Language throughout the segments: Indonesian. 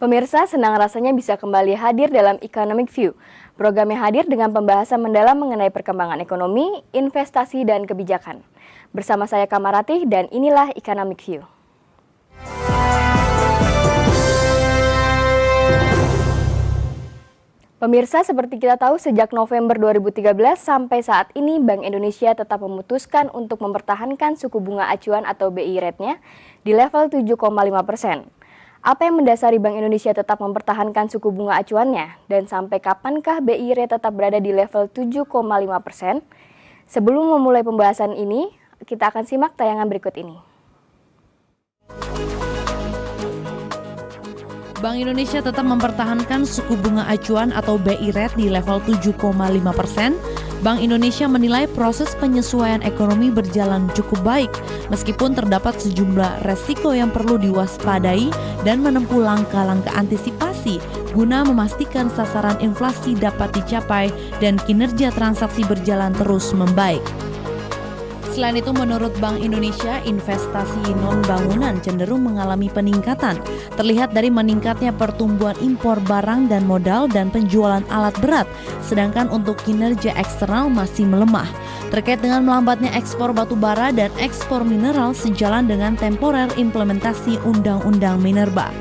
Pemirsa, senang rasanya bisa kembali hadir dalam Economic View. Programnya hadir dengan pembahasan mendalam mengenai perkembangan ekonomi, investasi, dan kebijakan. Bersama saya Kamaratih dan inilah Economic View. Pemirsa, seperti kita tahu sejak November 2013 sampai saat ini Bank Indonesia tetap memutuskan untuk mempertahankan suku bunga acuan atau BI rate-nya di level 7,5%. Apa yang mendasari Bank Indonesia tetap mempertahankan suku bunga acuannya dan sampai kapankah BI rate tetap berada di level 7,5%? Sebelum memulai pembahasan ini, kita akan simak tayangan berikut ini. Bank Indonesia tetap mempertahankan suku bunga acuan atau BI rate di level 7,5%. Bank Indonesia menilai proses penyesuaian ekonomi berjalan cukup baik, meskipun terdapat sejumlah resiko yang perlu diwaspadai dan menempuh langkah-langkah antisipasi guna memastikan sasaran inflasi dapat dicapai dan kinerja transaksi berjalan terus membaik. Selain itu, menurut Bank Indonesia, investasi non-bangunan cenderung mengalami peningkatan. Terlihat dari meningkatnya pertumbuhan impor barang dan modal dan penjualan alat berat, sedangkan untuk kinerja eksternal masih melemah. Terkait dengan melambatnya ekspor batu bara dan ekspor mineral sejalan dengan temporer implementasi Undang-Undang Minerba.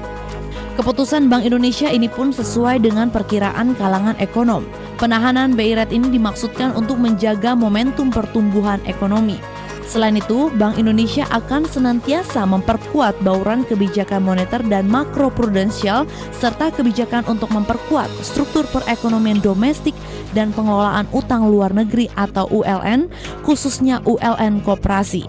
Keputusan Bank Indonesia ini pun sesuai dengan perkiraan kalangan ekonom. Penahanan BI rate ini dimaksudkan untuk menjaga momentum pertumbuhan ekonomi. Selain itu, Bank Indonesia akan senantiasa memperkuat bauran kebijakan moneter dan makroprudensial serta kebijakan untuk memperkuat struktur perekonomian domestik dan pengelolaan utang luar negeri atau ULN, khususnya ULN koperasi.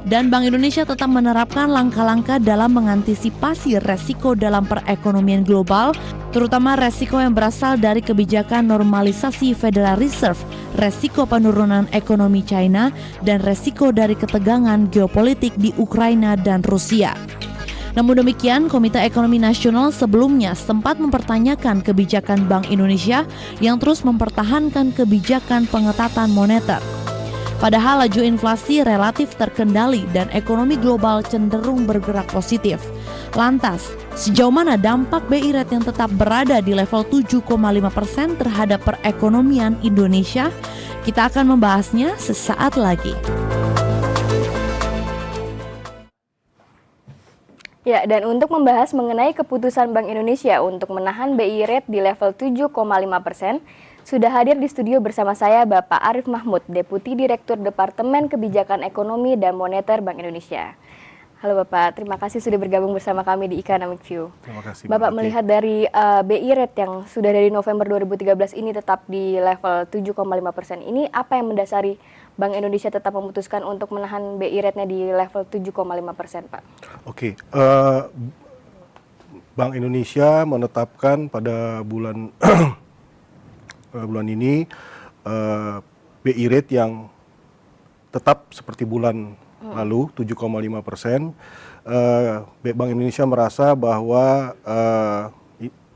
Dan Bank Indonesia tetap menerapkan langkah-langkah dalam mengantisipasi resiko dalam perekonomian global, terutama resiko yang berasal dari kebijakan normalisasi Federal Reserve, resiko penurunan ekonomi China, dan resiko dari ketegangan geopolitik di Ukraina dan Rusia. Namun demikian, Komite Ekonomi Nasional sebelumnya sempat mempertanyakan kebijakan Bank Indonesia yang terus mempertahankan kebijakan pengetatan moneter. Padahal laju inflasi relatif terkendali dan ekonomi global cenderung bergerak positif. Lantas, sejauh mana dampak BI rate yang tetap berada di level 7,5% terhadap perekonomian Indonesia? Kita akan membahasnya sesaat lagi. Ya, dan untuk membahas mengenai keputusan Bank Indonesia untuk menahan BI rate di level 7,5%, sudah hadir di studio bersama saya Bapak Arif Mahmud, Deputi Direktur Departemen Kebijakan Ekonomi dan Moneter Bank Indonesia. Halo Bapak, terima kasih sudah bergabung bersama kami di Economic View. Terima kasih. Bapak melihat dari BI rate yang sudah dari November 2013 ini tetap di level 7,5% ini, apa yang mendasari Bank Indonesia tetap memutuskan untuk menahan BI rate-nya di level 7,5%, Pak? Oke, Bank Indonesia menetapkan pada bulan ini BI rate yang tetap seperti bulan lalu 7,5%. Bank Indonesia merasa bahwa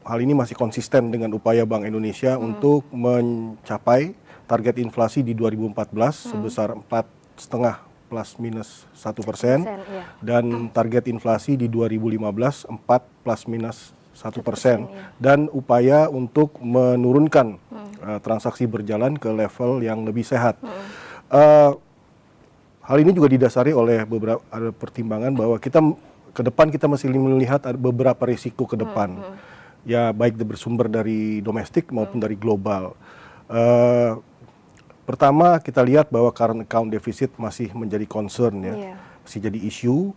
hal ini masih konsisten dengan upaya Bank Indonesia untuk mencapai target inflasi di 2014 sebesar 4,5 plus minus 1%, dan target inflasi di 2015 4 plus minus 1%, dan upaya untuk menurunkan transaksi berjalan ke level yang lebih sehat. Hal ini juga didasari oleh beberapa pertimbangan bahwa ke depan kita masih melihat ada beberapa risiko ke depan, ya baik bersumber dari domestik maupun dari global. Pertama, kita lihat bahwa current account deficit masih menjadi concern, ya, masih jadi isu.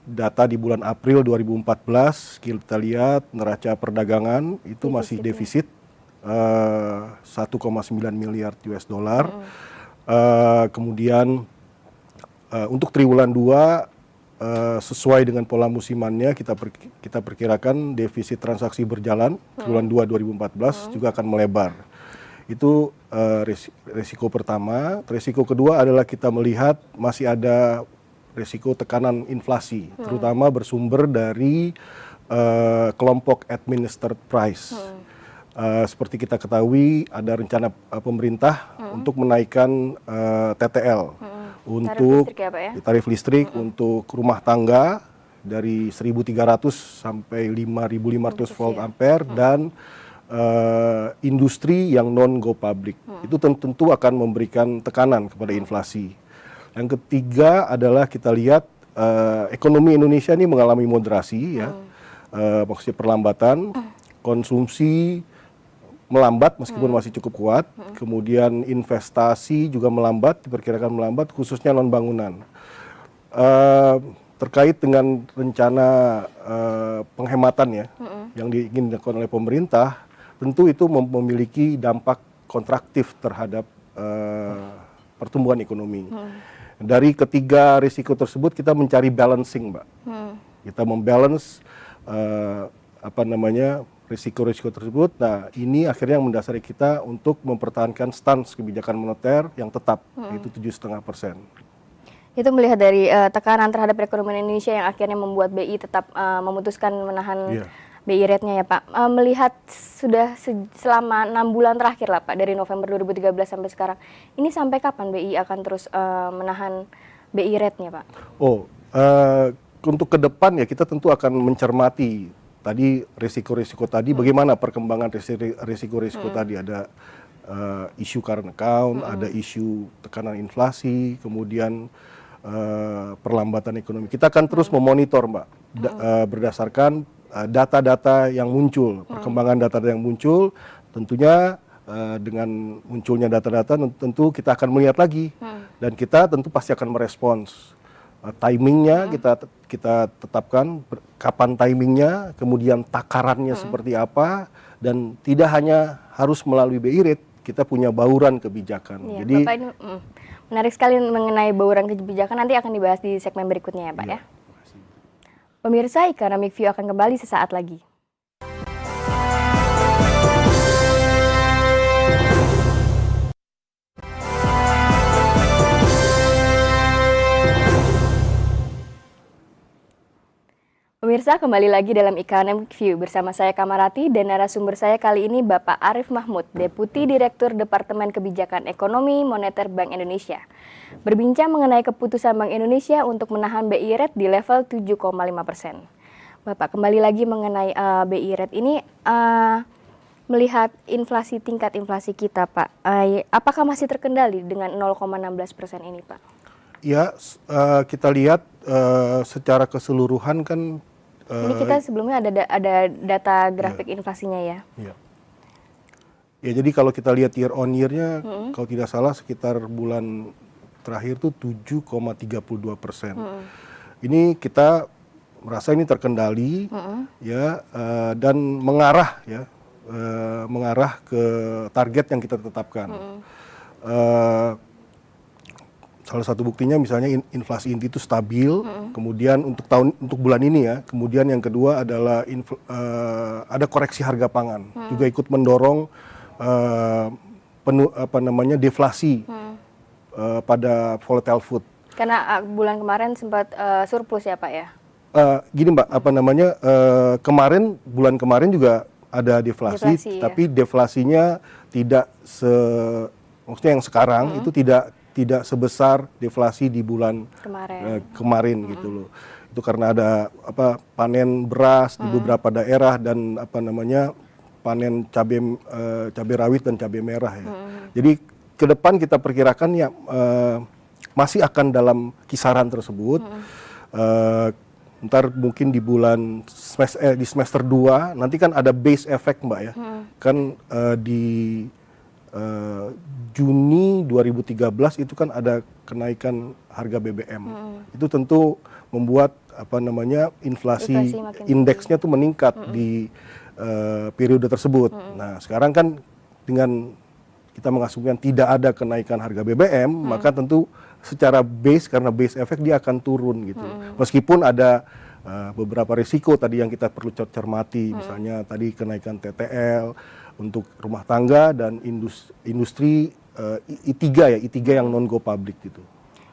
Data di bulan April 2014 kita lihat neraca perdagangan itu masih defisit 1,9 miliar US dollar. Kemudian untuk triwulan 2 sesuai dengan pola musimannya kita perkirakan defisit transaksi berjalan triwulan 2 2014 juga akan melebar. Itu risiko pertama. Risiko kedua adalah kita melihat masih ada risiko tekanan inflasi, terutama bersumber dari kelompok administered price. Seperti kita ketahui ada rencana pemerintah untuk menaikkan TTL untuk tarif listrik untuk rumah tangga dari 1.300 sampai 5.500 volt ampere dan industri yang non-go public. Itu tentu akan memberikan tekanan kepada inflasi. Yang ketiga adalah kita lihat ekonomi Indonesia ini mengalami moderasi ya, maksudnya perlambatan, konsumsi melambat meskipun masih cukup kuat, kemudian investasi juga melambat, diperkirakan melambat, khususnya non bangunan. Terkait dengan rencana penghematan ya, yang ingin dilakukan oleh pemerintah, tentu itu memiliki dampak kontraktif terhadap pertumbuhan ekonomi. Dari ketiga risiko tersebut kita mencari balancing, Mbak. Kita membalance risiko-risiko tersebut. Nah, ini akhirnya yang mendasari kita untuk mempertahankan stance kebijakan moneter yang tetap, yaitu 7,5%. Itu melihat dari tekanan terhadap perekonomian Indonesia yang akhirnya membuat BI tetap memutuskan menahan BI rate-nya ya Pak. Melihat sudah selama 6 bulan terakhir lah Pak, dari November 2013 sampai sekarang, ini sampai kapan BI akan terus menahan BI rate-nya Pak? Untuk ke depan ya kita tentu akan mencermati tadi risiko-risiko tadi, bagaimana perkembangan risiko-risiko tadi. Ada isu current account, ada isu tekanan inflasi, kemudian perlambatan ekonomi. Kita akan terus memonitor Mbak, berdasarkan data-data yang muncul, perkembangan data-data yang muncul, tentunya dengan munculnya data-data tentu kita akan melihat lagi, dan kita tentu pasti akan merespons. Timingnya kita tetapkan kapan timingnya, kemudian takarannya seperti apa, dan tidak hanya harus melalui BI rate, kita punya bauran kebijakan. Ya, jadi Bapak ini menarik sekali mengenai bauran kebijakan, nanti akan dibahas di segmen berikutnya ya Pak ya. Pemirsa, Economic View akan kembali sesaat lagi. Pemirsa, kembali lagi dalam Economic View bersama saya Kamarati dan narasumber saya kali ini Bapak Arif Mahmud, Deputi Direktur Departemen Kebijakan Ekonomi Moneter Bank Indonesia. Berbincang mengenai keputusan Bank Indonesia untuk menahan BI rate di level 7,5%. Bapak, kembali lagi mengenai BI rate ini, melihat tingkat inflasi kita Pak, apakah masih terkendali dengan 0,16% ini Pak? Ya, kita lihat secara keseluruhan kan. Ini kita sebelumnya ada data grafik inflasinya ya. Ya, jadi kalau kita lihat year on year-nya, kalau tidak salah sekitar bulan terakhir tuh 7,32%. Ini kita merasa ini terkendali, ya, dan mengarah ke target yang kita tetapkan. Salah satu buktinya misalnya inflasi inti itu stabil, kemudian untuk bulan ini ya, kemudian yang kedua adalah ada koreksi harga pangan, juga ikut mendorong deflasi pada volatile food. Karena bulan kemarin sempat surplus ya Pak ya? Gini Mbak, bulan kemarin juga ada deflasi tapi deflasinya tidak maksudnya yang sekarang itu tidak sebesar deflasi di bulan kemarin gitu loh. Itu karena ada panen beras di beberapa daerah dan panen cabai rawit dan cabai merah ya. Jadi ke depan kita perkirakan ya masih akan dalam kisaran tersebut. Ntar mungkin di di semester 2 nanti kan ada base effect Mbak ya. Kan di Juni 2013 itu kan ada kenaikan harga BBM. Itu tentu membuat inflasi indeksnya tuh meningkat di periode tersebut. Nah, sekarang kan dengan kita mengasumsikan tidak ada kenaikan harga BBM, maka tentu secara karena base effect dia akan turun gitu. Meskipun ada beberapa risiko tadi yang kita perlu cermati, misalnya tadi kenaikan TTL untuk rumah tangga dan industri I3 yang non-go public gitu.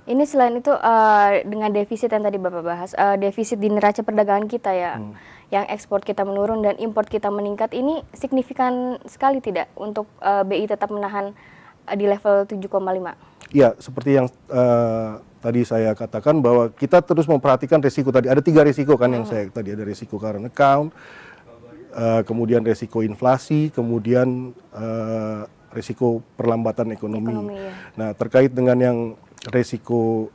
Ini selain itu dengan defisit yang tadi Bapak bahas, defisit di neraca perdagangan kita ya, yang ekspor kita menurun dan import kita meningkat, ini signifikan sekali tidak untuk BI tetap menahan di level 7,5? Ya, seperti yang tadi saya katakan bahwa kita terus memperhatikan risiko tadi. Ada 3 risiko kan yang saya tadi, ada risiko current account, kemudian risiko inflasi, kemudian risiko perlambatan ekonomi. Ya. Nah, terkait dengan yang risiko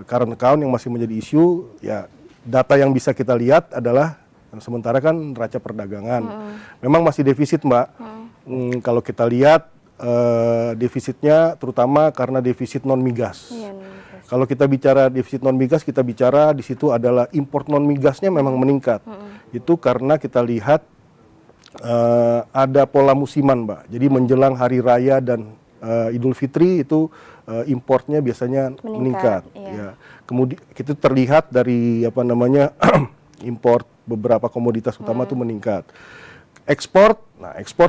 current account yang masih menjadi isu, ya data yang bisa kita lihat adalah sementara kan neraca perdagangan memang masih defisit, Mbak. Kalau kita lihat defisitnya terutama karena defisit non migas. Iya, Kalau kita bicara defisit non migas, kita bicara di situ adalah import non migasnya memang meningkat. Itu karena kita lihat ada pola musiman, Mbak. Jadi menjelang hari raya dan Idul Fitri itu importnya biasanya meningkat. Iya. Ya. Kemudian itu terlihat dari import beberapa komoditas utama itu meningkat. Ekspor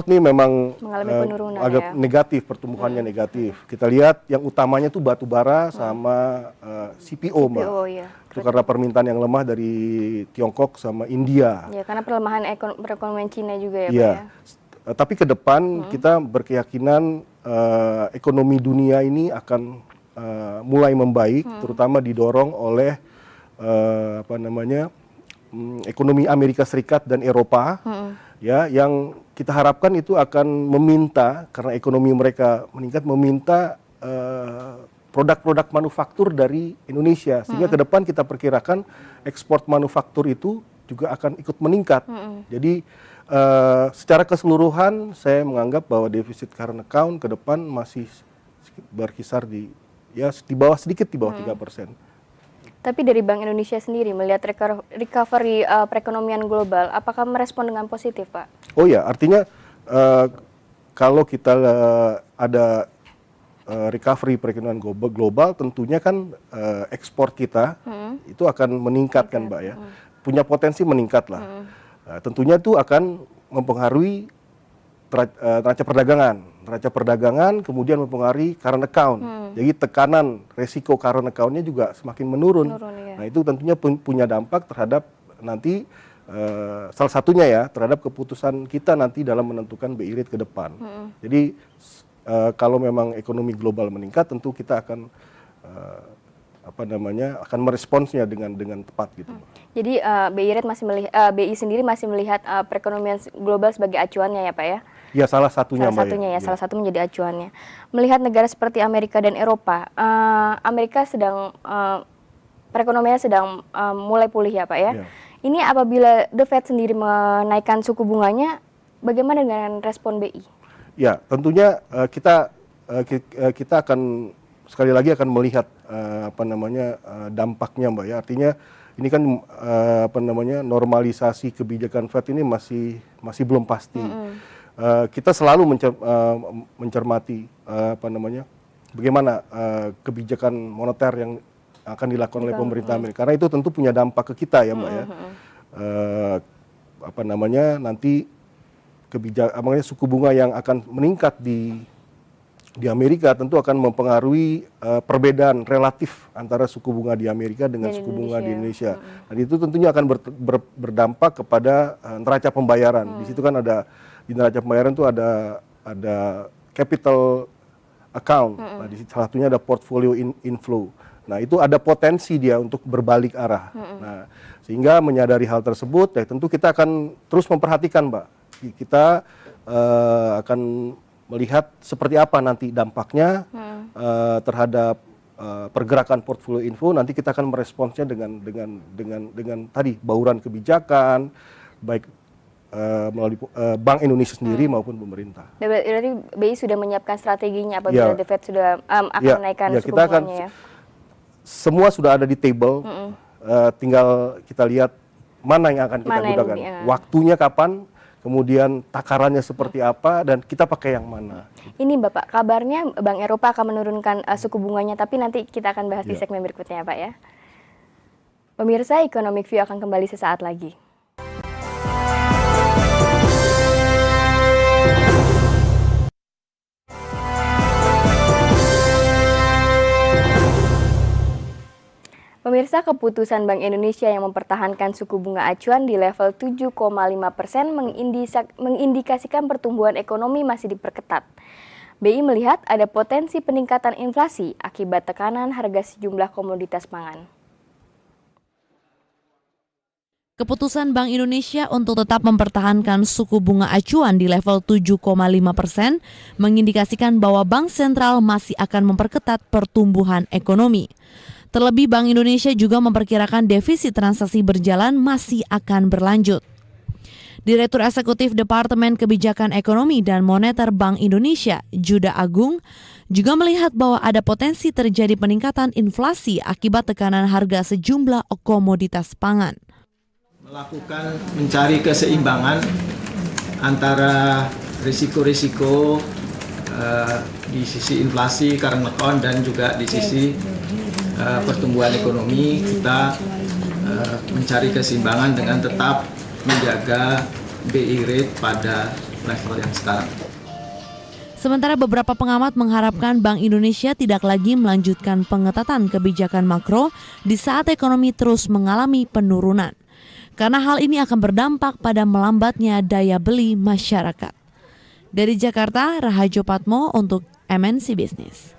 nih memang mengalami penurunan agak negatif, pertumbuhannya negatif. Kita lihat yang utamanya tuh batu bara sama CPO, Mbak. Ya. Itu karena permintaan yang lemah dari Tiongkok sama India. Ya, karena pelemahan perekonomian Cina juga ya, Iya. Pak ya. Tapi ke depan kita berkeyakinan ekonomi dunia ini akan mulai membaik, terutama didorong oleh ekonomi Amerika Serikat dan Eropa. Ya, yang kita harapkan itu akan meminta, karena ekonomi mereka meningkat, meminta produk-produk manufaktur dari Indonesia, sehingga ke depan kita perkirakan ekspor manufaktur itu juga akan ikut meningkat. Jadi secara keseluruhan saya menganggap bahwa defisit current account ke depan masih berkisar di bawah 3%. Tapi dari Bank Indonesia sendiri melihat recovery perekonomian global, apakah merespon dengan positif, Pak? Oh ya, artinya kalau kita ada recovery perekonomian global, tentunya kan ekspor kita itu akan meningkat kan, Mbak ya. Punya potensi meningkat lah. Tentunya itu akan mempengaruhi neraca perdagangan. Neraca perdagangan kemudian mempengaruhi current account. Jadi tekanan resiko current account-nya juga semakin menurun. Ya. Nah, itu tentunya punya dampak terhadap nanti salah satunya ya terhadap keputusan kita nanti dalam menentukan BI rate ke depan. Jadi kalau memang ekonomi global meningkat, tentu kita akan akan meresponsnya dengan tepat gitu. Jadi BI sendiri masih melihat perekonomian global sebagai acuannya ya, Pak ya? Ya, salah satunya, Mbak. Salah satu menjadi acuannya. Melihat negara seperti Amerika dan Eropa, Amerika sedang perekonomiannya sedang mulai pulih ya, Pak ya. Ya. Ini apabila The Fed sendiri menaikkan suku bunganya, bagaimana dengan respon BI? Ya, tentunya kita akan sekali lagi akan melihat dampaknya, Mbak ya. Artinya ini kan normalisasi kebijakan Fed ini masih belum pasti. Kita selalu mencermati bagaimana kebijakan moneter yang akan dilakukan oleh pemerintah Amerika, karena itu tentu punya dampak ke kita ya, Mbak ya. Nanti suku bunga yang akan meningkat di Amerika tentu akan mempengaruhi perbedaan relatif antara suku bunga di Amerika dengan suku bunga di Indonesia. Dan itu tentunya akan berdampak kepada neraca pembayaran. Di situ kan di neraca pembayaran itu ada capital account. Nah, di salah satunya ada portfolio inflow. Nah, itu ada potensi dia untuk berbalik arah. Nah, sehingga menyadari hal tersebut, ya tentu kita akan terus memperhatikan, Mbak. Kita akan melihat seperti apa nanti dampaknya terhadap pergerakan portfolio info. Nanti kita akan meresponsnya dengan tadi bauran kebijakan, baik melalui Bank Indonesia sendiri maupun pemerintah. Berarti BI sudah menyiapkan strateginya apabila The Fed sudah akan menaikkan suku bunganya ya? Semua sudah ada di table, tinggal kita lihat mana yang akan kita gunakan. Waktunya kapan, kemudian takarannya seperti apa, dan kita pakai yang mana. Ini Bapak, kabarnya Bank Eropa akan menurunkan suku bunganya, tapi nanti kita akan bahas di segmen berikutnya ya Pak ya. Pemirsa, Economic View akan kembali sesaat lagi. Pemirsa, keputusan Bank Indonesia yang mempertahankan suku bunga acuan di level 7,5% mengindikasikan pertumbuhan ekonomi masih diperketat. BI melihat ada potensi peningkatan inflasi akibat tekanan harga sejumlah komoditas pangan. Keputusan Bank Indonesia untuk tetap mempertahankan suku bunga acuan di level 7,5% mengindikasikan bahwa Bank Sentral masih akan memperketat pertumbuhan ekonomi. Terlebih Bank Indonesia juga memperkirakan defisit transaksi berjalan masih akan berlanjut. Direktur Eksekutif Departemen Kebijakan Ekonomi dan Moneter Bank Indonesia, Juda Agung, juga melihat bahwa ada potensi terjadi peningkatan inflasi akibat tekanan harga sejumlah komoditas pangan. Melakukan mencari keseimbangan antara risiko-risiko di sisi inflasi current account dan juga di sisi pertumbuhan ekonomi. Kita mencari keseimbangan dengan tetap menjaga BI rate pada level yang sekarang. Sementara beberapa pengamat mengharapkan Bank Indonesia tidak lagi melanjutkan pengetatan kebijakan makro di saat ekonomi terus mengalami penurunan. Karena hal ini akan berdampak pada melambatnya daya beli masyarakat. Dari Jakarta, Rahajo Patmo untuk MNC Business.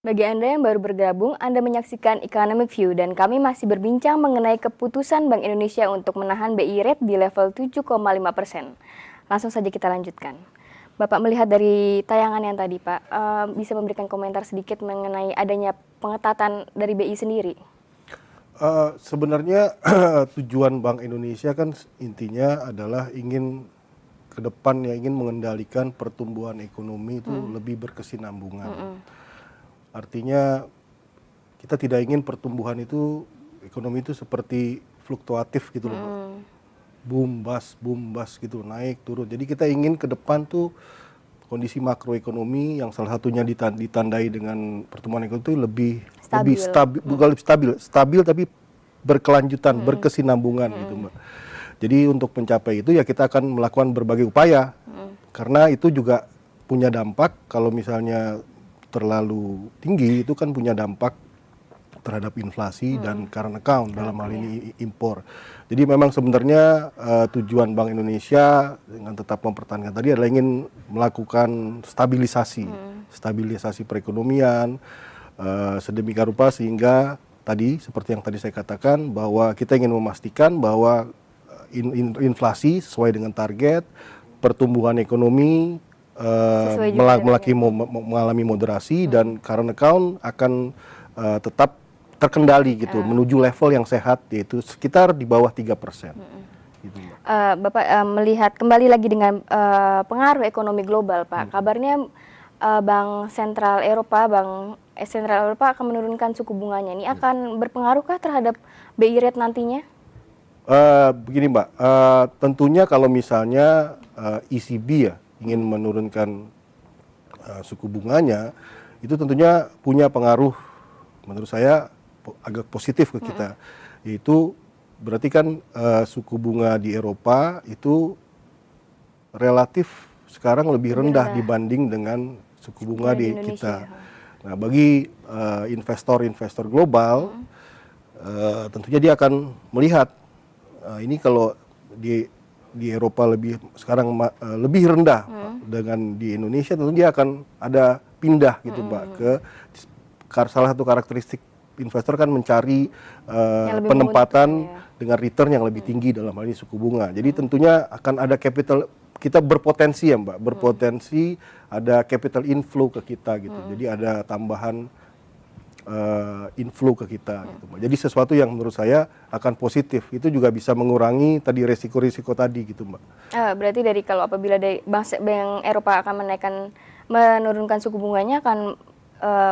Bagi Anda yang baru bergabung, Anda menyaksikan Economic View dan kami masih berbincang mengenai keputusan Bank Indonesia untuk menahan BI rate di level 7,5%. Langsung saja kita lanjutkan. Bapak melihat dari tayangan yang tadi, Pak, bisa memberikan komentar sedikit mengenai adanya pengetatan dari BI sendiri? Sebenarnya tujuan Bank Indonesia kan intinya adalah ingin ke depan ya ingin mengendalikan pertumbuhan ekonomi itu lebih berkesinambungan. Artinya kita tidak ingin pertumbuhan itu ekonomi itu seperti fluktuatif gitu loh, Pak. Boom bust gitu, naik turun. Jadi kita ingin ke depan tuh kondisi makroekonomi yang salah satunya ditandai dengan pertumbuhan ekonomi itu lebih stabil, bukan lebih stabil tapi berkelanjutan, berkesinambungan gitu, Mbak. Jadi untuk mencapai itu ya kita akan melakukan berbagai upaya. Karena itu juga punya dampak kalau misalnya terlalu tinggi itu kan punya dampak terhadap inflasi dan current account dalam hal ini impor. Jadi memang sebenarnya tujuan Bank Indonesia dengan tetap mempertahankan tadi adalah ingin melakukan stabilisasi perekonomian sedemikian rupa sehingga tadi seperti yang tadi saya katakan bahwa kita ingin memastikan bahwa inflasi sesuai dengan target, pertumbuhan ekonomi mengalami moderasi dan current account akan tetap terkendali gitu, menuju level yang sehat yaitu sekitar di bawah 3%. Gitu, Bapak melihat kembali lagi dengan pengaruh ekonomi global, Pak. Kabarnya Bank Sentral Eropa akan menurunkan suku bunganya. Ini akan berpengaruhkah terhadap BI rate nantinya? Begini, Mbak, tentunya kalau misalnya ECB ya ingin menurunkan suku bunganya, itu tentunya punya pengaruh menurut saya agak positif ke kita, yaitu berarti kan suku bunga di Eropa itu relatif sekarang lebih rendah dibanding dengan suku bunga di kita. Nah, bagi investor global, tentunya dia akan melihat ini kalau di Eropa sekarang lebih rendah dengan di Indonesia, tentu dia akan ada pindah gitu, Mbak, ke salah satu karakteristik investor kan mencari penempatan dengan return yang lebih tinggi dalam hal ini suku bunga. Jadi tentunya akan ada capital, kita berpotensi ya, Mbak, berpotensi ada capital inflow ke kita gitu. Jadi ada tambahan inflow ke kita gitu, Mbak. Jadi sesuatu yang menurut saya akan positif. Itu juga bisa mengurangi tadi resiko-risiko tadi gitu, Mbak. Berarti kalau apabila Bank Eropa akan menurunkan suku bunganya akan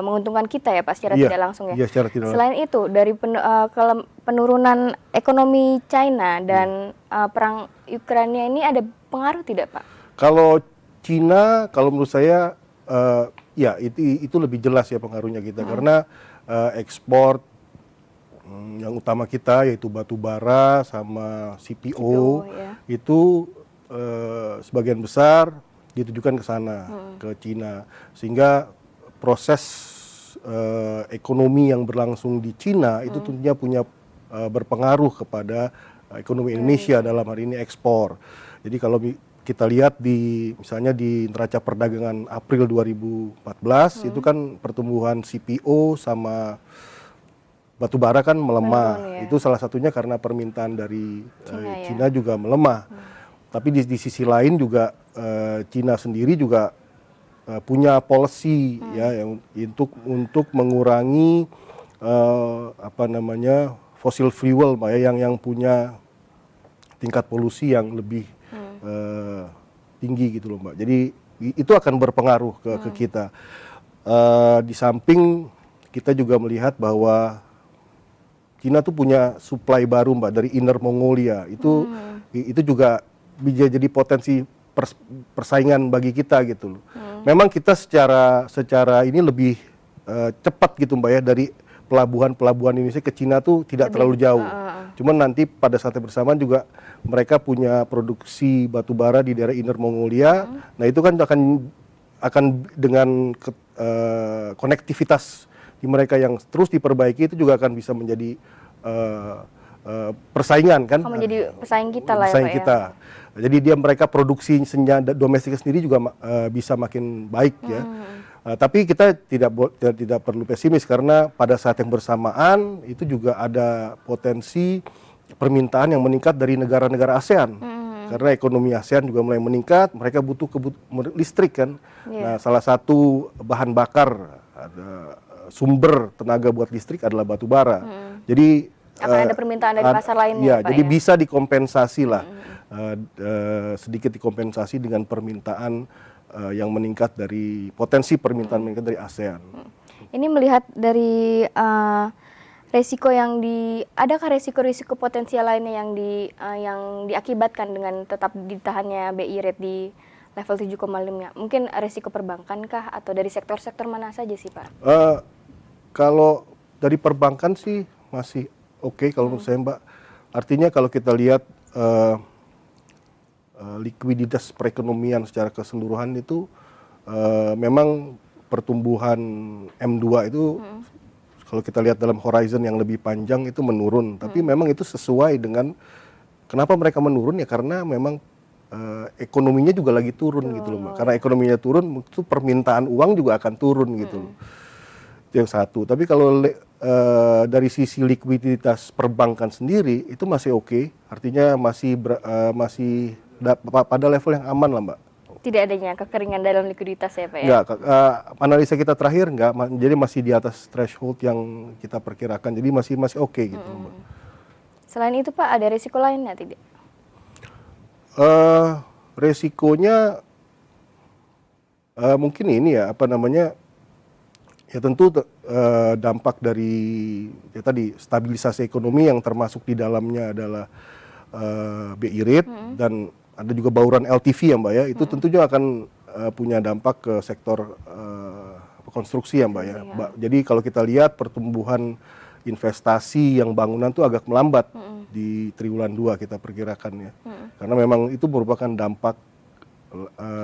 menguntungkan kita ya Pak secara tidak langsung ya. Iya, secara tidak langsung. Selain itu dari penurunan ekonomi China dan perang Ukraina ini ada pengaruh tidak, Pak? Kalau Cina, kalau menurut saya ya itu lebih jelas ya pengaruhnya kita karena ekspor yang utama kita yaitu batu bara sama CPO itu sebagian besar ditujukan ke sana, ke Cina, sehingga proses ekonomi yang berlangsung di Cina itu tentunya punya berpengaruh kepada ekonomi Indonesia dalam hari ini ekspor. Jadi kalau kita lihat misalnya di neraca perdagangan April 2014 itu kan pertumbuhan CPO sama batu bara kan melemah. Menurun, ya. Itu salah satunya karena permintaan dari Cina, Cina juga melemah. Tapi di sisi lain juga Cina sendiri juga punya policy ya yang untuk mengurangi fossil fuel, Mbak, ya, yang punya tingkat polusi yang lebih tinggi gitu loh, Mbak. Jadi itu akan berpengaruh ke kita. Di samping kita juga melihat bahwa Cina tuh punya supply baru, Mbak, dari Inner Mongolia. Itu juga bisa jadi potensi persaingan bagi kita gitu loh. Memang kita secara ini lebih cepat gitu, Mbak, ya, dari pelabuhan Indonesia ke Cina tuh tidak terlalu jauh. Cuman nanti pada saat yang bersamaan juga mereka punya produksi batu bara di daerah Inner Mongolia. Nah, itu kan akan dengan konektivitas di mereka yang terus diperbaiki, itu juga akan bisa menjadi persaingan kan. Menjadi pesaing kita lah ya, pesaing Pak, kita. ya. Jadi mereka produksi senjata domestik sendiri juga bisa makin baik ya. Tapi kita tidak perlu pesimis karena pada saat yang bersamaan itu juga ada potensi permintaan yang meningkat dari negara-negara ASEAN. Karena ekonomi ASEAN juga mulai meningkat, mereka butuh listrik kan. Nah, salah satu bahan bakar sumber tenaga buat listrik adalah batu bara. Jadi akan ada permintaan dari pasar lainnya, ya, Pak, jadi ya? bisa dikompensasi lah, sedikit dikompensasi dengan permintaan yang meningkat dari potensi permintaan meningkat dari ASEAN. Ini melihat dari resiko adakah resiko-resiko potensial lainnya yang diakibatkan dengan tetap ditahannya BI rate di level 7,5? Mungkin resiko perbankan kah atau dari sektor-sektor mana saja sih, Pak? Kalau dari perbankan sih masih oke kalau menurut saya, Mbak. Artinya kalau kita lihat likuiditas perekonomian secara keseluruhan itu memang pertumbuhan M2 itu kalau kita lihat dalam horizon yang lebih panjang itu menurun. Tapi memang itu sesuai dengan kenapa mereka menurun ya karena memang ekonominya juga lagi turun gitu loh, Mbak. Karena ekonominya turun, itu permintaan uang juga akan turun gitu loh. Itu yang satu. Tapi kalau dari sisi likuiditas perbankan sendiri itu masih oke. Artinya masih pada level yang aman lah, Mbak. Tidak adanya kekeringan dalam likuiditas ya, Pak, ya? Enggak, analisa kita terakhir enggak, jadi masih di atas threshold yang kita perkirakan. Jadi masih oke gitu, Mbak. Selain itu, Pak, ada risiko lainnya tidak? Resikonya mungkin ini ya, ya tentu dampak dari ya tadi stabilisasi ekonomi yang termasuk di dalamnya adalah BI rate dan ada juga bauran LTV ya, Mbak, ya. Itu tentunya akan punya dampak ke sektor konstruksi ya, Mbak, ya. Jadi kalau kita lihat pertumbuhan investasi yang bangunan itu agak melambat di triwulan 2 kita perkirakan ya. Karena memang itu merupakan dampak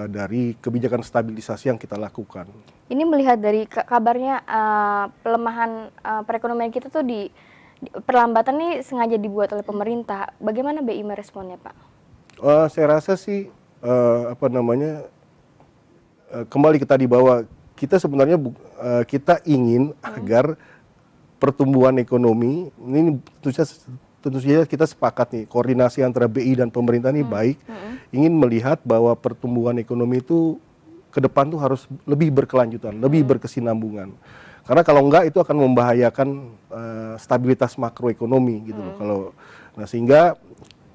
dari kebijakan stabilisasi yang kita lakukan. Ini melihat dari kabarnya pelemahan perekonomian kita tuh perlambatan ini sengaja dibuat oleh pemerintah. Bagaimana BI meresponnya, Pak? Saya rasa sih kembali ke tadi bahwa kita sebenarnya kita ingin agar pertumbuhan ekonomi ini tentu saja kita sepakat nih koordinasi antara BI dan pemerintah ini baik. Ingin melihat bahwa pertumbuhan ekonomi itu ke depan tuh harus lebih berkelanjutan, lebih berkesinambungan. Karena kalau enggak itu akan membahayakan stabilitas makroekonomi gitu loh. Sehingga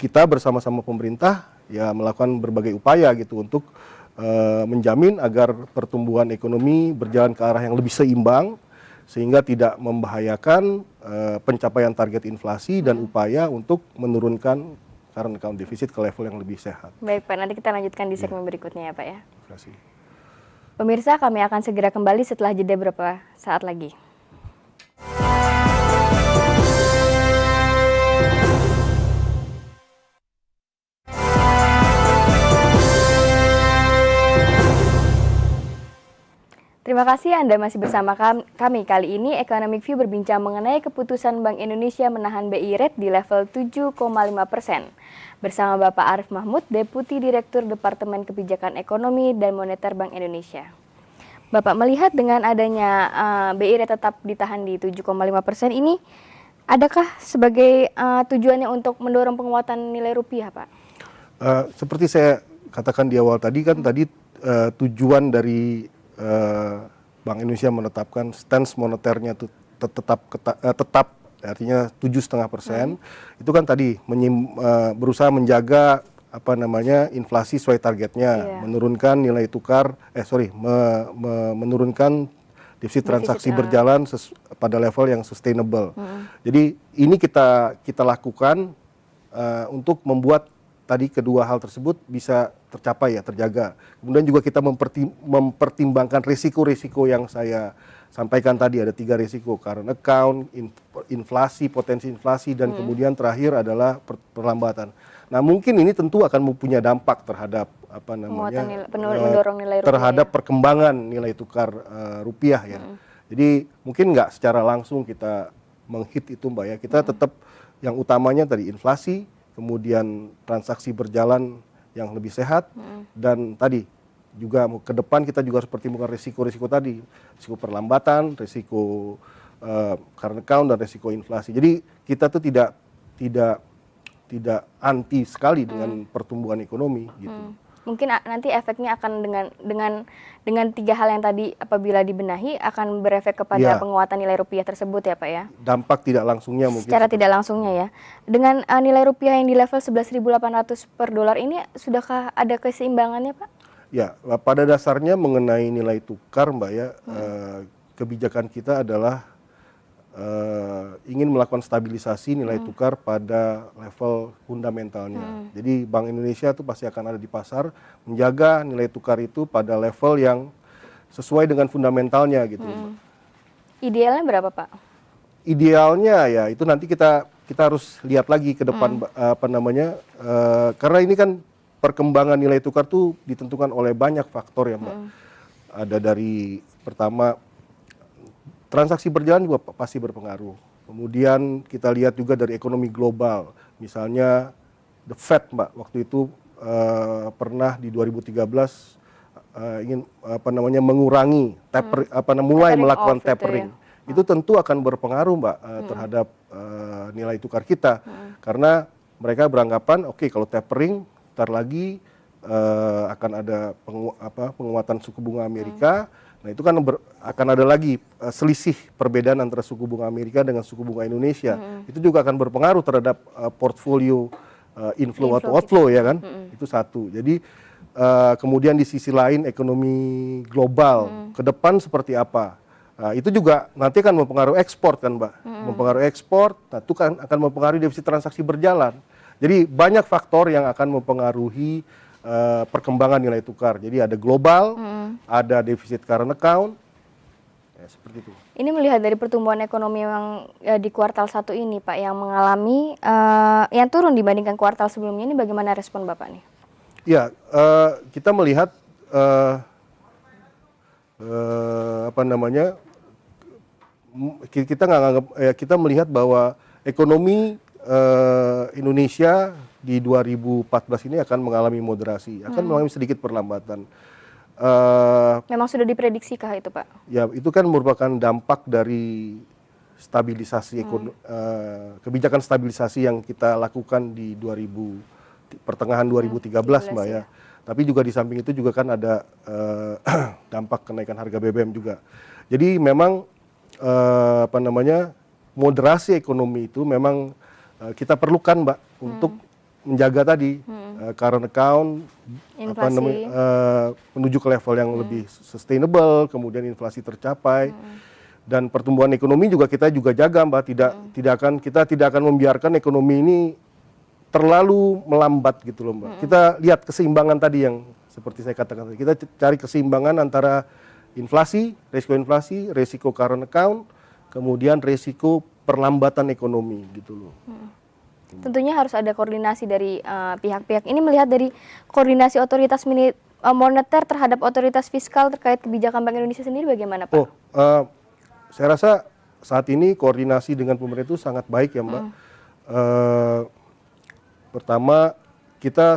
kita bersama-sama pemerintah ya melakukan berbagai upaya gitu untuk menjamin agar pertumbuhan ekonomi berjalan ke arah yang lebih seimbang sehingga tidak membahayakan pencapaian target inflasi dan upaya untuk menurunkan current account deficit ke level yang lebih sehat. Baik, Pak, nanti kita lanjutkan di segmen berikutnya ya, Pak, ya. Terima kasih. Pemirsa, kami akan segera kembali setelah jeda beberapa saat lagi. Terima kasih Anda masih bersama kami. Kali ini Economic View berbincang mengenai keputusan Bank Indonesia menahan BI Rate di level 7,5%. Bersama Bapak Arif Mahmud, Deputi Direktur Departemen Kebijakan Ekonomi dan Moneter Bank Indonesia. Bapak melihat dengan adanya BI Rate tetap ditahan di 7,5% ini, adakah sebagai tujuannya untuk mendorong penguatan nilai rupiah, Pak? Seperti saya katakan di awal tadi kan tujuan dari Bank Indonesia menetapkan stance moneternya itu tetap artinya 7,5%. Itu kan tadi berusaha menjaga inflasi sesuai targetnya, menurunkan nilai tukar menurunkan defisit transaksi berjalan pada level yang sustainable. Jadi ini kita lakukan untuk membuat tadi kedua hal tersebut bisa tercapai terjaga. Kemudian juga kita mempertimbangkan risiko-risiko yang saya sampaikan tadi, ada 3 risiko, current account, inflasi, potensi inflasi, dan kemudian terakhir adalah perlambatan. Nah, mungkin ini tentu akan mempunyai dampak terhadap mendorong nilai rupiah, terhadap perkembangan nilai tukar rupiah ya. Jadi mungkin nggak secara langsung kita menghit itu Mbak ya. Kita tetap yang utamanya tadi inflasi, kemudian transaksi berjalan yang lebih sehat, dan tadi juga ke depan kita juga harus pertimbangkan risiko-risiko tadi, risiko perlambatan, risiko current account, dan risiko inflasi. Jadi kita tuh tidak anti sekali dengan pertumbuhan ekonomi gitu. Mungkin nanti efeknya akan dengan 3 hal yang tadi apabila dibenahi akan berefek kepada penguatan nilai rupiah tersebut ya Pak ya? Dampak tidak langsungnya mungkin. Secara tidak langsungnya ya. Dengan nilai rupiah yang di level 11.800 per dolar ini, sudahkah ada keseimbangannya Pak? Ya, pada dasarnya mengenai nilai tukar Mbak ya, kebijakan kita adalah ingin melakukan stabilisasi nilai tukar pada level fundamentalnya. Jadi Bank Indonesia itu pasti akan ada di pasar menjaga nilai tukar itu pada level yang sesuai dengan fundamentalnya gitu. Idealnya berapa Pak? Idealnya ya itu nanti kita harus lihat lagi ke depan karena ini kan perkembangan nilai tukar tuh ditentukan oleh banyak faktor ya Mbak. Ada dari pertama transaksi berjalan juga pasti berpengaruh. Kemudian kita lihat juga dari ekonomi global. Misalnya The Fed, Mbak, waktu itu pernah di 2013 ingin mengurangi mulai melakukan tapering. Itu tentu akan berpengaruh, Mbak, terhadap nilai tukar kita. Karena mereka beranggapan kalau tapering ntar lagi akan ada penguatan suku bunga Amerika. Nah itu kan akan ada lagi selisih perbedaan antara suku bunga Amerika dengan suku bunga Indonesia. Itu juga akan berpengaruh terhadap portfolio inflow atau outflow ya kan. Itu satu. Jadi kemudian di sisi lain ekonomi global ke depan seperti apa. Itu juga nanti akan mempengaruhi ekspor kan Mbak. Mempengaruhi ekspor, nah itu kan akan mempengaruhi defisit transaksi berjalan. Jadi banyak faktor yang akan mempengaruhi perkembangan nilai tukar. Jadi ada global, ada defisit current account, ya, seperti itu. Ini melihat dari pertumbuhan ekonomi yang di kuartal 1 ini Pak, yang mengalami yang turun dibandingkan kuartal sebelumnya, ini bagaimana respon Bapak nih? Ya, kita melihat kita melihat bahwa ekonomi Indonesia di 2014 ini akan mengalami moderasi, akan mengalami sedikit perlambatan. Memang sudah diprediksikah itu Pak? Ya, itu kan merupakan dampak dari stabilisasi kebijakan stabilisasi yang kita lakukan di pertengahan 2013 Mbak ya. Tapi juga di samping itu juga kan ada dampak kenaikan harga BBM juga. Jadi memang moderasi ekonomi itu memang kita perlukan Mbak untuk menjaga tadi current account, menuju ke level yang lebih sustainable, kemudian inflasi tercapai, dan pertumbuhan ekonomi juga kita jaga Mbak. Kita tidak akan membiarkan ekonomi ini terlalu melambat gitu loh Mbak. Kita lihat keseimbangan tadi yang seperti saya katakan tadi. Kita cari keseimbangan antara risiko current account, kemudian risiko perlambatan ekonomi gitu loh. Tentunya harus ada koordinasi dari pihak-pihak. Ini melihat dari koordinasi otoritas moneter terhadap otoritas fiskal terkait kebijakan Bank Indonesia sendiri bagaimana, Pak? Saya rasa saat ini koordinasi dengan pemerintah itu sangat baik ya, Mbak. Pertama, kita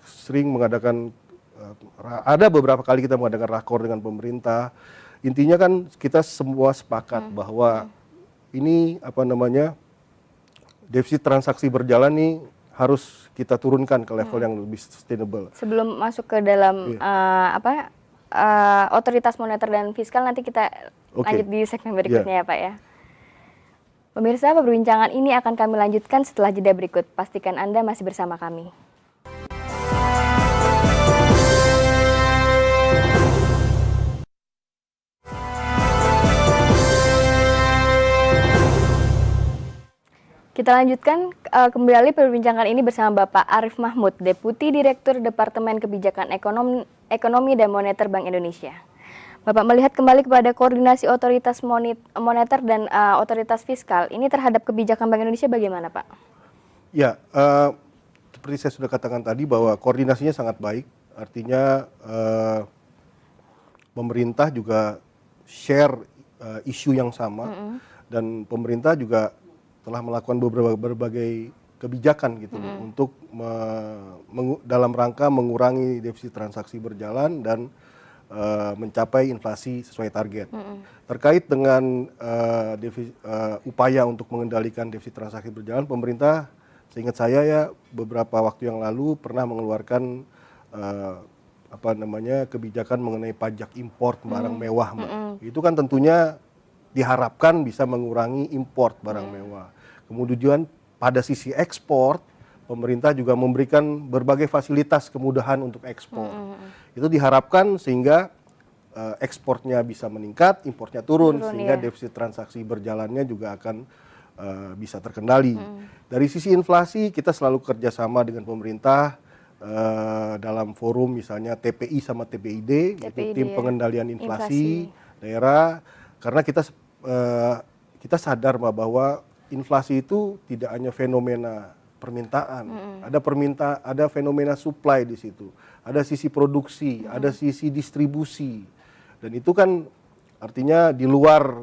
sering mengadakan, ada beberapa kali kita mengadakan rakor dengan pemerintah. Intinya kan kita semua sepakat bahwa ini defisit transaksi berjalan nih harus kita turunkan ke level yang lebih sustainable. Sebelum masuk ke dalam otoritas moneter dan fiskal, nanti kita lanjut di segmen berikutnya ya Pak ya. Pemirsa, perbincangan ini akan kami lanjutkan setelah jeda berikut. Pastikan Anda masih bersama kami. Kita lanjutkan kembali perbincangan ini bersama Bapak Arif Mahmud, Deputi Direktur Departemen Kebijakan Ekonomi dan Moneter Bank Indonesia. Bapak melihat kembali kepada koordinasi otoritas moneter dan otoritas fiskal ini terhadap kebijakan Bank Indonesia bagaimana, Pak? Ya, seperti saya sudah katakan tadi bahwa koordinasinya sangat baik. Artinya pemerintah juga share isu yang sama dan pemerintah juga telah melakukan berbagai kebijakan gitu untuk dalam rangka mengurangi defisit transaksi berjalan dan mencapai inflasi sesuai target. Terkait dengan upaya untuk mengendalikan defisit transaksi berjalan, pemerintah seingat saya ya beberapa waktu yang lalu pernah mengeluarkan kebijakan mengenai pajak impor barang mewah, Mbak. Itu kan tentunya diharapkan bisa mengurangi impor barang mewah. Kemudian pada sisi ekspor, pemerintah juga memberikan berbagai fasilitas kemudahan untuk ekspor. Itu diharapkan sehingga ekspornya bisa meningkat, impornya turun sehingga defisit transaksi berjalannya juga akan bisa terkendali. Dari sisi inflasi, kita selalu kerjasama dengan pemerintah dalam forum misalnya TPI sama TPID, itu tim pengendalian inflasi daerah, karena kita sadar bahwa inflasi itu tidak hanya fenomena permintaan, ada fenomena supply di situ, ada sisi produksi, ada sisi distribusi, dan itu kan artinya di luar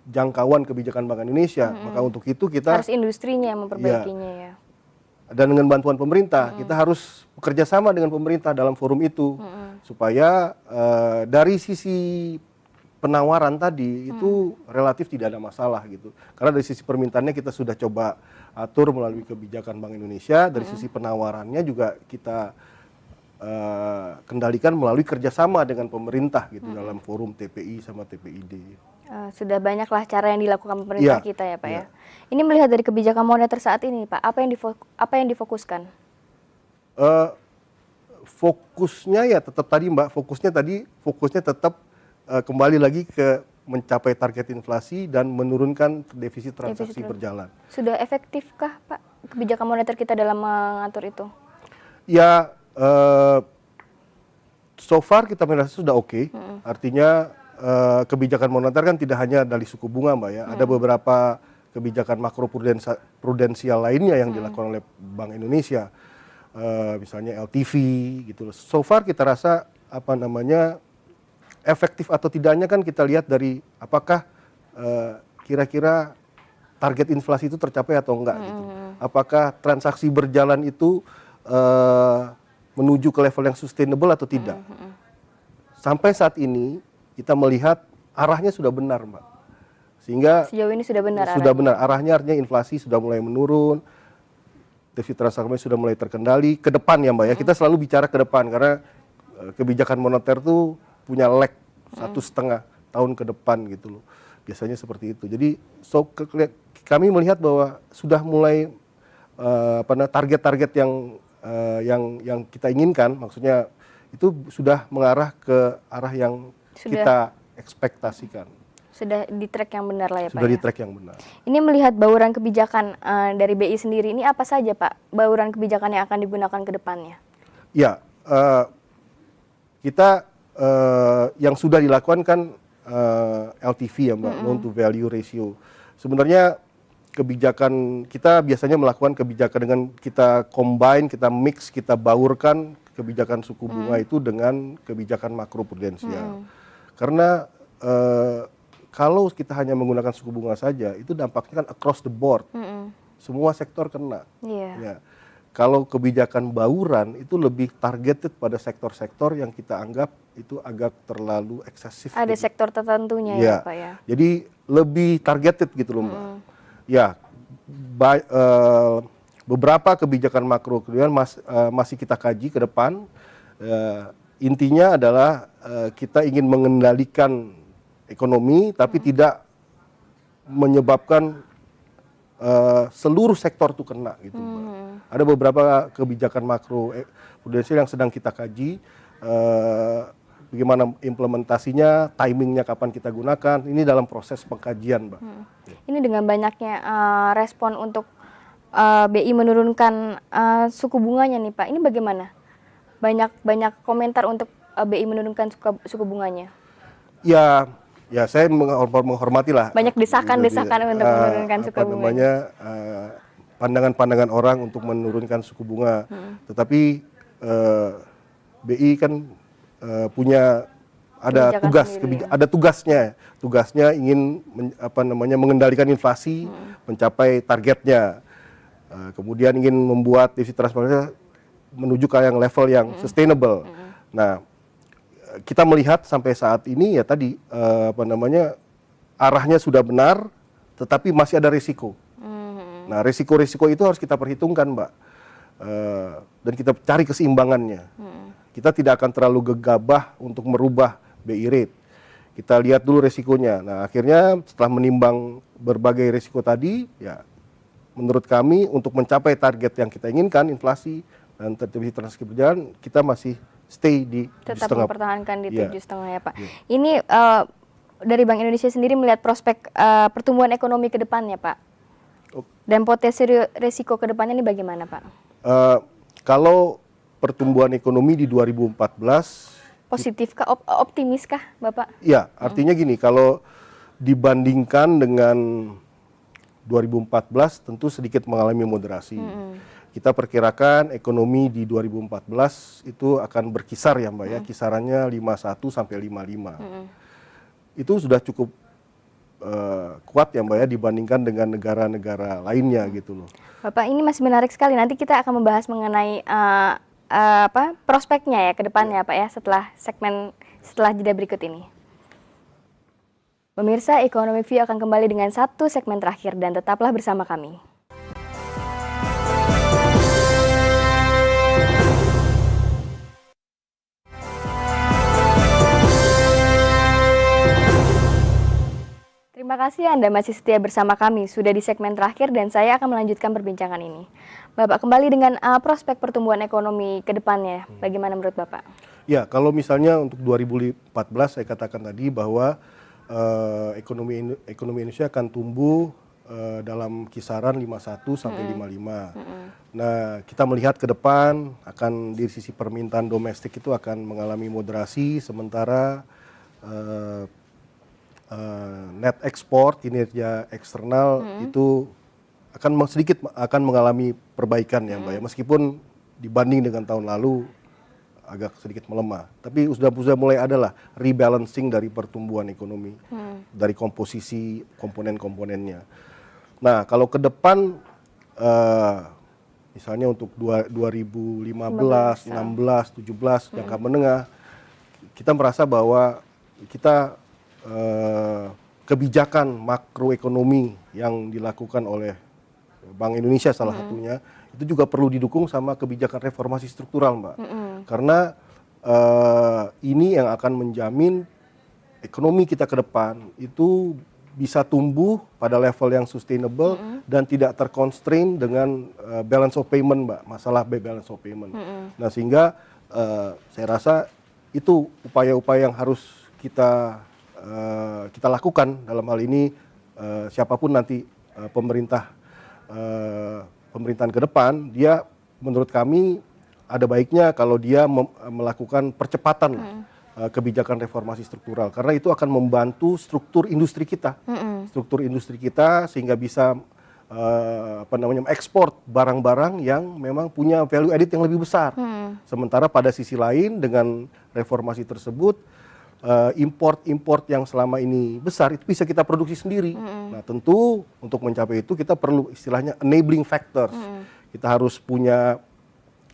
jangkauan kebijakan Bank Indonesia. Maka untuk itu kita harus industrinya yang memperbaikinya ya. Dan dengan bantuan pemerintah, kita harus bekerja sama dengan pemerintah dalam forum itu supaya dari sisi penawaran tadi itu relatif tidak ada masalah gitu. Karena dari sisi permintaannya kita sudah coba atur melalui kebijakan Bank Indonesia, dari sisi penawarannya juga kita kendalikan melalui kerjasama dengan pemerintah gitu dalam forum TPI sama TPID. Sudah banyaklah cara yang dilakukan pemerintah kita ya Pak ya. Ini melihat dari kebijakan moneter saat ini Pak, apa yang difokuskan? Fokusnya ya tetap tadi Mbak, fokusnya tetap kembali lagi ke mencapai target inflasi dan menurunkan defisit transaksi berjalan. Sudah efektifkah Pak kebijakan moneter kita dalam mengatur itu? Ya, so far kita merasa sudah oke. Artinya kebijakan moneter kan tidak hanya dari suku bunga Mbak ya, ada beberapa kebijakan makroprudensial lainnya yang dilakukan oleh Bank Indonesia, misalnya LTV gitu. So far kita rasa efektif atau tidaknya kan kita lihat dari apakah kira-kira target inflasi itu tercapai atau enggak gitu. Apakah transaksi berjalan itu menuju ke level yang sustainable atau tidak. Sampai saat ini kita melihat arahnya sudah benar, Mbak. Sehingga sejauh ini sudah benar. Arahnya artinya inflasi sudah mulai menurun, defisit transaksi sudah mulai terkendali. Ke depan ya Mbak ya, kita selalu bicara ke depan karena kebijakan moneter tuh punya lag 1,5 tahun ke depan gitu loh. Biasanya seperti itu. Jadi kami melihat bahwa sudah mulai target-target yang kita inginkan, maksudnya itu sudah mengarah ke arah yang kita ekspektasikan. Sudah di track yang benar lah ya Pak. Sudah di track yang benar. Ini melihat bauran kebijakan dari BI sendiri, ini apa saja Pak bauran kebijakan yang akan digunakan ke depannya? Ya, kita yang sudah dilakukan kan LTV ya Mbak, loan to value ratio. Sebenarnya kebijakan kita biasanya melakukan kebijakan dengan kita combine, kita mix, kita baurkan kebijakan suku bunga itu dengan kebijakan makroprudensial. Karena kalau kita hanya menggunakan suku bunga saja, itu dampaknya kan across the board, semua sektor kena. Ya. Kalau kebijakan bauran itu lebih targeted pada sektor-sektor yang kita anggap itu agak terlalu eksesif. Ada sektor tertentunya ya Pak ya. Jadi lebih targeted gitu loh Mbak. Ya, beberapa kebijakan makro masih kita kaji ke depan. Intinya adalah kita ingin mengendalikan ekonomi, tapi tidak menyebabkan seluruh sektor itu kena gitu. Ada beberapa kebijakan makro prudensial yang sedang kita kaji, bagaimana implementasinya, timingnya kapan kita gunakan, ini dalam proses pengkajian Mbak. Ini dengan banyaknya respon untuk BI menurunkan suku bunganya nih Pak, ini bagaimana? Banyak komentar untuk BI menurunkan suku bunganya. Ya saya menghormati lah. Banyak desakan-desakan untuk menurunkan suku bunganya. Pandangan-pandangan orang untuk menurunkan suku bunga. Tetapi BI kan punya ada tugasnya ingin mengendalikan inflasi, mencapai targetnya. Kemudian ingin membuat defisit transaksi menuju ke yang level yang sustainable. Nah, kita melihat sampai saat ini ya tadi arahnya sudah benar, tetapi masih ada risiko. Nah, risiko-risiko itu harus kita perhitungkan, Mbak, dan kita cari keseimbangannya. Kita tidak akan terlalu gegabah untuk merubah BI rate. Kita lihat dulu risikonya. Nah, akhirnya setelah menimbang berbagai risiko tadi, ya menurut kami untuk mencapai target yang kita inginkan, inflasi dan defisit transaksi berjalan, kita masih stay di 7,5. Tetap mempertahankan di 7,5 ya Pak. Ini dari Bank Indonesia sendiri melihat prospek pertumbuhan ekonomi ke depannya Pak. Dan potensi risiko ke depannya ini bagaimana Pak? Kalau pertumbuhan ekonomi di 2014 positifkah, optimiskah Bapak? Ya, artinya gini, kalau dibandingkan dengan 2014 tentu sedikit mengalami moderasi. Kita perkirakan ekonomi di 2014 itu akan berkisar ya Mbak ya, kisarannya 51 sampai 55. Itu sudah cukup kuat ya Mbak ya dibandingkan dengan negara-negara lainnya gitu loh. Bapak, ini masih menarik sekali. Nanti kita akan membahas mengenai prospeknya ya ke depannya Pak ya setelah jeda berikut ini. Pemirsa, Ekonomi View akan kembali dengan satu segmen terakhir dan tetaplah bersama kami. Terima kasih Anda masih setia bersama kami, sudah di segmen terakhir dan saya akan melanjutkan perbincangan ini. Bapak, kembali dengan prospek pertumbuhan ekonomi ke depannya, bagaimana menurut Bapak? Ya, kalau misalnya untuk 2014 saya katakan tadi bahwa ekonomi Indonesia akan tumbuh dalam kisaran 51 sampai 55. Nah, kita melihat ke depan akan di sisi permintaan domestik itu akan mengalami moderasi, sementara net ekspor kinerja eksternal itu sedikit akan mengalami perbaikan ya Mbak ya, meskipun dibanding dengan tahun lalu agak sedikit melemah, tapi sudah mulai adalah rebalancing dari pertumbuhan ekonomi dari komposisi komponen-komponennya. Nah, kalau ke depan misalnya untuk 2015, 16, 17 jangka menengah, kita merasa bahwa kita kebijakan makroekonomi yang dilakukan oleh Bank Indonesia salah satunya itu juga perlu didukung sama kebijakan reformasi struktural Mbak, karena ini yang akan menjamin ekonomi kita ke depan itu bisa tumbuh pada level yang sustainable dan tidak terconstrain dengan balance of payment Mbak, masalah balance of payment. Nah, sehingga saya rasa itu upaya-upaya yang harus kita lakukan dalam hal ini, siapapun nanti pemerintahan ke depan, dia menurut kami ada baiknya kalau dia melakukan percepatan kebijakan reformasi struktural, karena itu akan membantu struktur industri kita sehingga bisa ekspor barang-barang yang memang punya value added yang lebih besar. Sementara pada sisi lain dengan reformasi tersebut import yang selama ini besar itu bisa kita produksi sendiri. Nah, tentu untuk mencapai itu kita perlu istilahnya enabling factors. Kita harus punya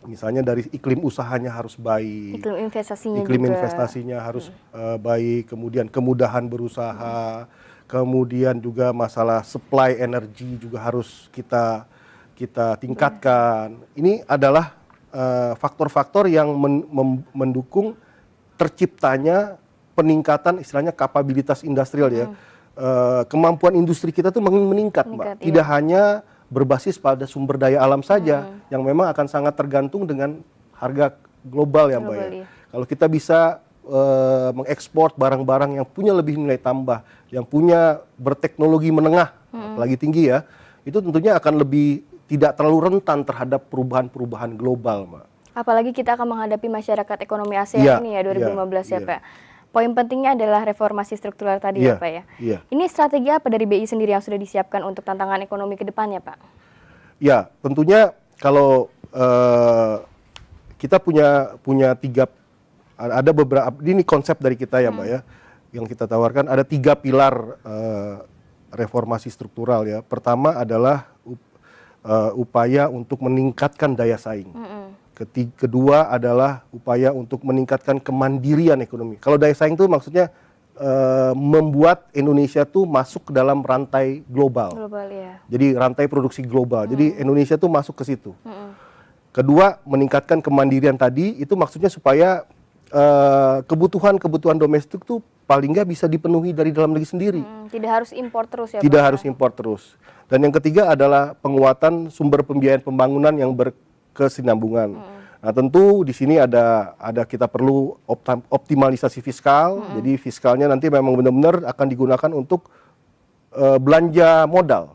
misalnya dari iklim usahanya harus baik, iklim investasinya harus baik, kemudian kemudahan berusaha, kemudian juga masalah supply energi juga harus kita tingkatkan. Ini adalah faktor-faktor yang mendukung terciptanya peningkatan istilahnya kapabilitas industrial ya. Kemampuan industri kita tuh meningkat, Mbak. Tidak hanya berbasis pada sumber daya alam saja yang memang akan sangat tergantung dengan harga global ya, Mbak ya. Kalau kita bisa mengekspor barang-barang yang punya lebih nilai tambah, yang punya berteknologi menengah, apalagi tinggi ya, itu tentunya akan lebih tidak terlalu rentan terhadap perubahan-perubahan global, Mbak. Apalagi kita akan menghadapi masyarakat ekonomi ASEAN ini ya 2015 ya, Pak. Poin pentingnya adalah reformasi struktural tadi ya, Pak ya. Ini strategi apa dari BI sendiri yang sudah disiapkan untuk tantangan ekonomi ke depannya, Pak? Ya, tentunya kalau kita punya ada beberapa, ini konsep dari kita ya, Mbak ya, yang kita tawarkan ada 3 pilar reformasi struktural ya. Pertama adalah upaya untuk meningkatkan daya saing. Kedua adalah upaya untuk meningkatkan kemandirian ekonomi. Kalau daya saing itu maksudnya membuat Indonesia tuh masuk ke dalam rantai global. Ya. Jadi rantai produksi global. Jadi Indonesia tuh masuk ke situ. Kedua, meningkatkan kemandirian tadi itu maksudnya supaya kebutuhan domestik tuh paling nggak bisa dipenuhi dari dalam negeri sendiri. Tidak harus impor terus ya, Tidak harus impor terus. Dan yang ketiga adalah penguatan sumber pembiayaan pembangunan yang berkesinambungan. Nah, tentu di sini ada kita perlu optimalisasi fiskal. Jadi fiskalnya nanti memang benar-benar akan digunakan untuk belanja modal,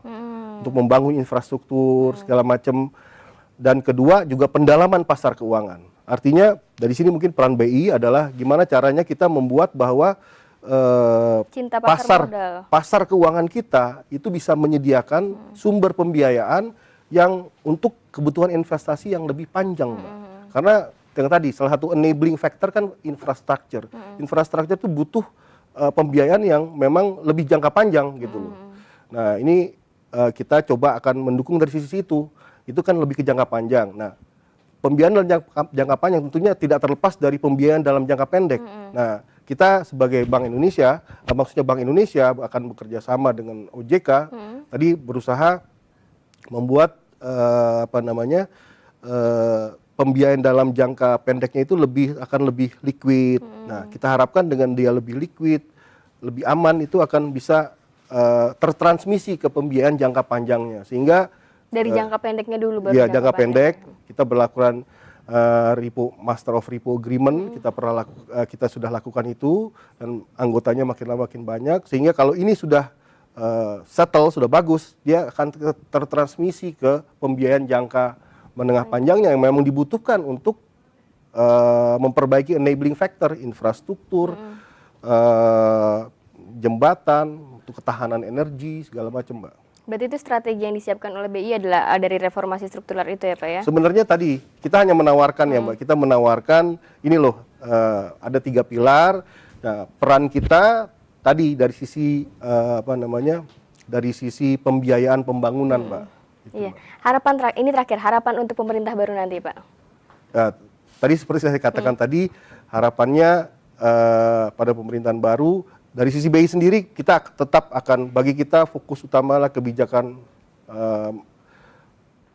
untuk membangun infrastruktur segala macam. Dan kedua juga pendalaman pasar keuangan. Artinya dari sini mungkin peran BI adalah gimana caranya kita membuat bahwa pasar keuangan kita itu bisa menyediakan sumber pembiayaan yang untuk kebutuhan investasi yang lebih panjang, Mbak. Karena yang tadi salah satu enabling factor kan infrastruktur. Infrastruktur itu butuh pembiayaan yang memang lebih jangka panjang gitu loh. Nah, ini kita coba akan mendukung dari sisi itu. Itu kan lebih ke jangka panjang. Nah, pembiayaan dalam jangka panjang tentunya tidak terlepas dari pembiayaan dalam jangka pendek. Nah, kita sebagai Bank Indonesia, maksudnya Bank Indonesia akan bekerja sama dengan OJK, tadi berusaha membuat pembiayaan dalam jangka pendeknya itu akan lebih liquid. Nah, kita harapkan dengan dia lebih liquid, lebih aman, itu akan bisa tertransmisi ke pembiayaan jangka panjangnya. Sehingga dari jangka pendeknya dulu baru ya, jangka pendek kita berlakukan Master of Repo Agreement, kita sudah lakukan itu dan anggotanya makin lama makin banyak, sehingga kalau ini sudah settle, sudah bagus, dia akan tertransmisi ke pembiayaan jangka menengah panjangnya yang memang dibutuhkan untuk memperbaiki enabling factor, infrastruktur, jembatan, untuk ketahanan energi, segala macam, Mbak. Berarti itu strategi yang disiapkan oleh BI adalah dari reformasi struktural itu ya, Pak ya? Sebenarnya tadi kita hanya menawarkan ya, Mbak. Kita menawarkan ini loh, ada 3 pilar. Nah, peran kita tadi dari sisi dari sisi pembiayaan pembangunan, Mbak. Gitu, iya. Mbak. Ini terakhir, harapan untuk pemerintah baru nanti, Pak. Tadi seperti saya katakan tadi, harapannya pada pemerintahan baru. Dari sisi BI sendiri, kita tetap akan, bagi kita fokus utamalah kebijakan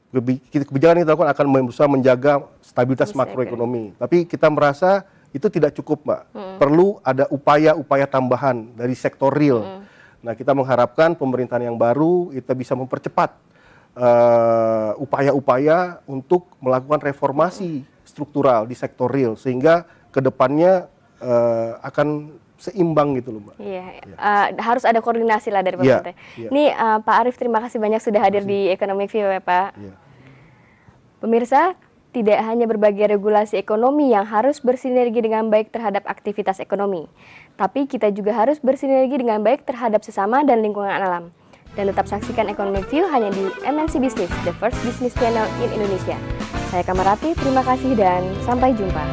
yang kita lakukan akan berusaha menjaga stabilitas makroekonomi. Tapi kita merasa itu tidak cukup, Mbak. Perlu ada upaya-upaya tambahan dari sektor real. Nah, kita mengharapkan pemerintahan yang baru kita bisa mempercepat upaya-upaya untuk melakukan reformasi struktural di sektor real, sehingga kedepannya akan seimbang gitu loh, Mbak. Iya, harus ada koordinasi lah dari pemerintah. Ini Pak Arief, terima kasih banyak sudah hadir di Economic View ya, Pak. Pemirsa, tidak hanya berbagai regulasi ekonomi yang harus bersinergi dengan baik terhadap aktivitas ekonomi, tapi kita juga harus bersinergi dengan baik terhadap sesama dan lingkungan alam. Dan tetap saksikan Economic View hanya di MNC Business, the first business channel in Indonesia. Saya Kamarati, terima kasih dan sampai jumpa.